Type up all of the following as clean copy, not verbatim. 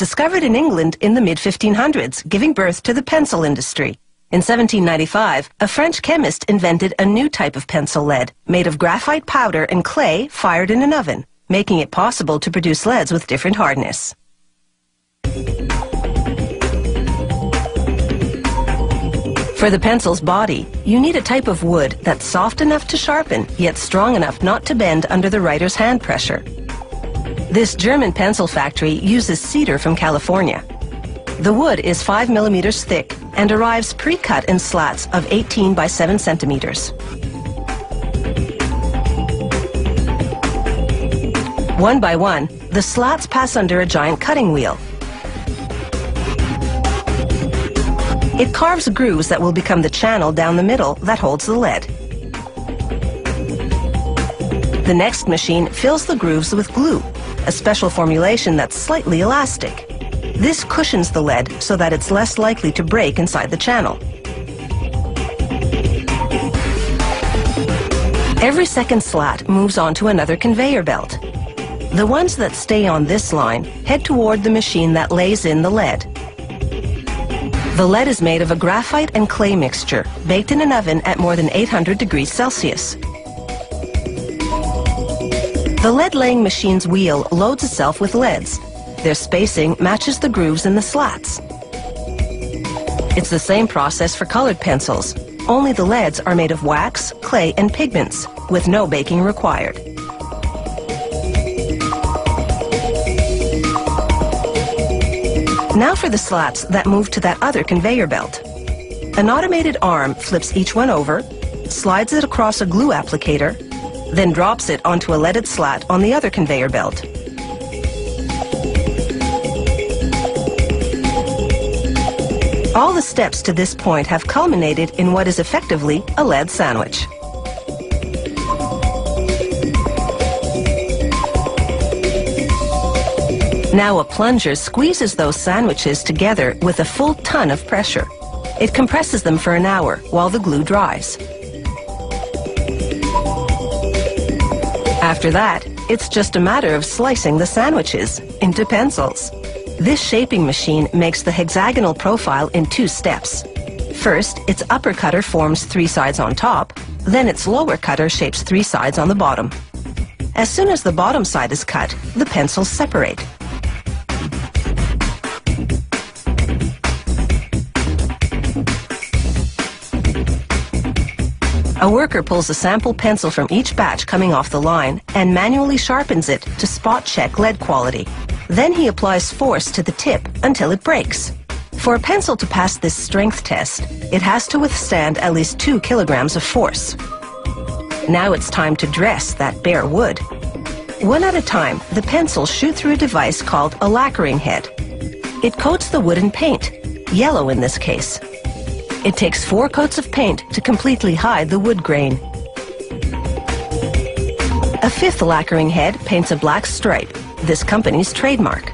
discovered in England in the mid-1500s, giving birth to the pencil industry. In 1795, a French chemist invented a new type of pencil lead, made of graphite powder and clay fired in an oven, making it possible to produce leads with different hardness. For the pencil's body, you need a type of wood that's soft enough to sharpen, yet strong enough not to bend under the writer's hand pressure. This German pencil factory uses cedar from California. The wood is 5 millimeters thick and arrives pre-cut in slats of 18 by 7 centimeters. One by one, the slats pass under a giant cutting wheel. It carves grooves that will become the channel down the middle that holds the lead. The next machine fills the grooves with glue, a special formulation that's slightly elastic. This cushions the lead so that it's less likely to break inside the channel. Every second slat moves on to another conveyor belt. The ones that stay on this line head toward the machine that lays in the lead. The lead is made of a graphite and clay mixture, baked in an oven at more than 800 degrees Celsius. The lead-laying machine's wheel loads itself with leads. Their spacing matches the grooves in the slats. It's the same process for colored pencils, only the leads are made of wax, clay, and pigments, with no baking required. Now for the slats that move to that other conveyor belt. An automated arm flips each one over, slides it across a glue applicator, then drops it onto a leaded slat on the other conveyor belt. All the steps to this point have culminated in what is effectively a lead sandwich. Now a plunger squeezes those sandwiches together with a full ton of pressure. It compresses them for an hour while the glue dries. After that, it's just a matter of slicing the sandwiches into pencils. This shaping machine makes the hexagonal profile in 2 steps. First, its upper cutter forms 3 sides on top, then its lower cutter shapes 3 sides on the bottom. As soon as the bottom side is cut, the pencils separate. A worker pulls a sample pencil from each batch coming off the line and manually sharpens it to spot check lead quality. Then he applies force to the tip until it breaks. For a pencil to pass this strength test, it has to withstand at least 2 kilograms of force. Now it's time to dress that bare wood. One at a time, the pencils shoot through a device called a lacquering head. It coats the wood in paint, yellow in this case. It takes 4 coats of paint to completely hide the wood grain. A 5th lacquering head paints a black stripe, this company's trademark.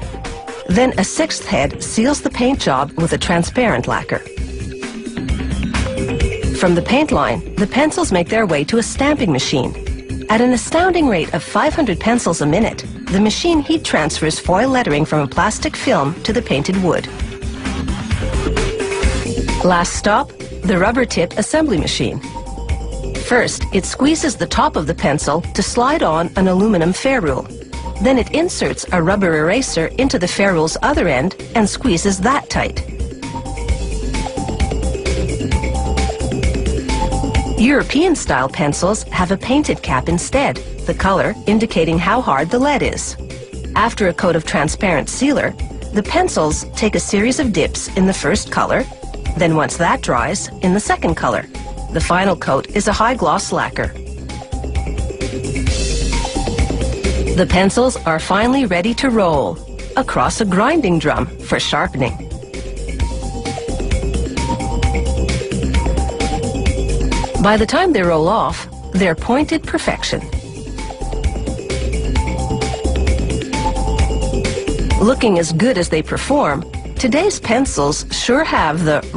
Then a 6th head seals the paint job with a transparent lacquer. From the paint line, the pencils make their way to a stamping machine. At an astounding rate of 500 pencils a minute, the machine heat transfers foil lettering from a plastic film to the painted wood. Last stop, the rubber tip assembly machine. First, it squeezes the top of the pencil to slide on an aluminum ferrule. Then it inserts a rubber eraser into the ferrule's other end and squeezes that tight. European-style pencils have a painted cap instead, the color indicating how hard the lead is. After a coat of transparent sealer, the pencils take a series of dips in the first color, then once that dries, in the second color. The final coat is a high-gloss lacquer. The pencils are finally ready to roll across a grinding drum for sharpening. By the time they roll off, they're pointed perfection. Looking as good as they perform, today's pencils sure have the